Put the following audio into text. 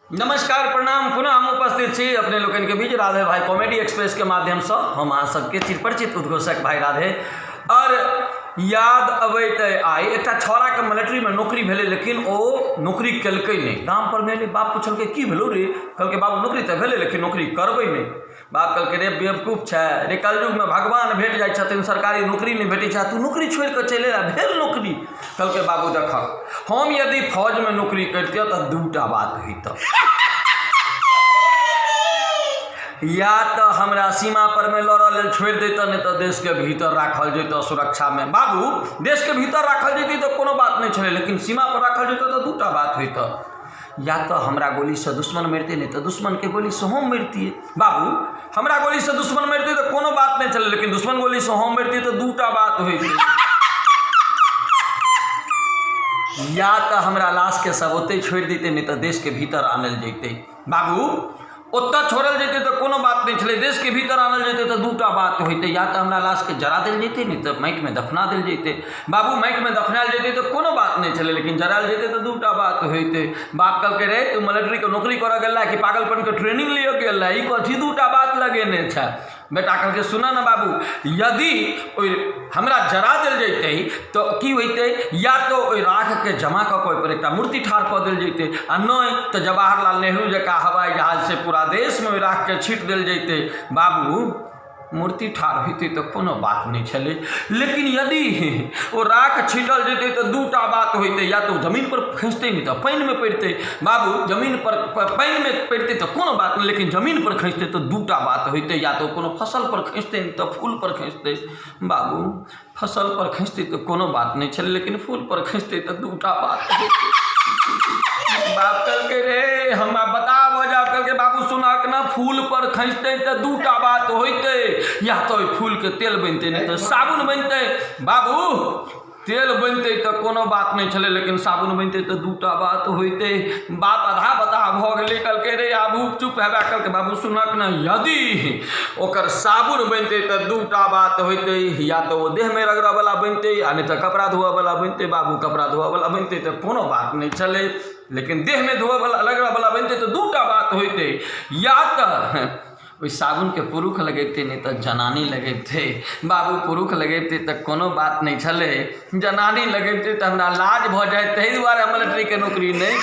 नमस्कार प्रणाम पुनः हम उपस्थित छी अपने लोगन के बीच राधे भाई कॉमेडी एक्सप्रेस के माध्यम से हम अहाँ सबके चिरपरिचित उद्घोषक भाई राधे। और याद अबैत आई एक छौड़ा के मिलिट्री में नौकरी भेले, लेकिन वो नौकरी कलकै नहीं। दाम पर मेरे बाप पूछल की भेलो रे, कहल बाबू नौकरी तो भेले लेकिन नौकरी करबै नहीं। बाप कहल रे बेवकूफ छै रे, कलयुग में भगवान भेट जाए छथिन, सरकारी नौकरी नहीं भेटे छै, तू नौकरी छोड़ के चले आ भेल नौकरी। कहल बाबू देख हम यदि फौज में नौकरी करतियै तो दूटा बात होइत, या तो हमरा सीमा पर में लड़ल छोड़ देता, नहीं तो देश के भीतर राखल जैतो सुरक्षा में। बाबू देश के भीतर राखल जैती तो कोनो बात नहीं छे, लेकिन सीमा पर राखल जैतो तो दूटा बात होता, या तो हमरा गोली से दुश्मन मरते, नहीं तो दुश्मन के गोली से हम मरती। बाबू हमरा गोली से दुश्मन मरते तो कोनो बात नहीं चले, लेकिन दुश्मन गोली से हम मरती तो दूटा बात होती, या तो हमरा लाश के सब ओते छोड़ देते, नहीं तो देश के भीतर आनल जैते। बाबू ओत्ता छोड़ल जैते तो कोनो बात नहीं चले, देश के भीतर आनल जैते तो दूटा बात होते, या तो हमरा लाश के जरा दिल जैते, नहीं तो माइक में दफना दिल जैते। बाबू माइक में दफनाल जैते तो कोनो बात नहीं चले, लेकिन जराल जैते तो दूटा बात होते। बाप कल के रे तू मिलिट्री के नौकरी कर गला कि पागलपन के ट्रेनिंग लियो गेला, ई कथी दूटा बात लगेने छै। बेटा कल के सुना ना बाबू, यदि हमरा जरा दिल जैते तो की होते, या तो राख के जमा कऽ पर एक मूर्ति ठाढ़ कऽ दिल जैते, आ नहीं तो जवाहरलाल नेहरू जका हवाई जहाज से पूरा देश में राख के छीट दिल जैते। बाबू मूर्ति ठाढ़ होती तो कोनो बात नहीं चले, लेकिन यदि वो राख छीटल जैते तो दूटा बात होते, या तो जमीन पर खींचते, नहीं तो पानी में पड़ते। बाबू जमीन पर पानी में पड़ते तो कोनो बात नहीं, लेकिन जमीन पर खींचते तो दूटा बात होते, या तो कोनो फसल पर खींचते, नहीं तो फूल पर खींचते। बाबू फसल पर खींचते तो कोनो बात नहीं चले, लेकिन फूल पर खींचते तो दूटा बात होते। बाप कल के रे हम बता बजा कल के बाबू सुना के ना, फूल पर खींचते तो दूटा बात होते, या तो फूल के तेल बनते, नहीं तो साबुन बनते। बाबू तेल बनते तो कोनो बात नहीं चले, लेकिन साबुन बनते तो दूटा बात होते। बाप आधा बता भ गए कल के रे आबू चुप है कल के बाबू सुनक ना, यदि ओकर साबुन बनते तो दूटा बात होते, या तो वो देह में रगड़ा वाला बनते, या नहीं तो कपड़ा धोआ वाला बनते। बाबू कपड़ा धोआ वाला बनते तो कोनो बात नहीं चले, लेकिन देह में धोआ वाला रगड़ा वाला बनते तो दूटा बात होते, या तो ओई साबुन के पुरुख लगेते, नहीं तो जनानी लगेते। बाबू पुरुख लगेते तो कोनो बात नहीं चले, जनानी लगेते तो हमरा लाज भ जाए, ताहि दुआरे मिलिट्री के नौकरी नहीं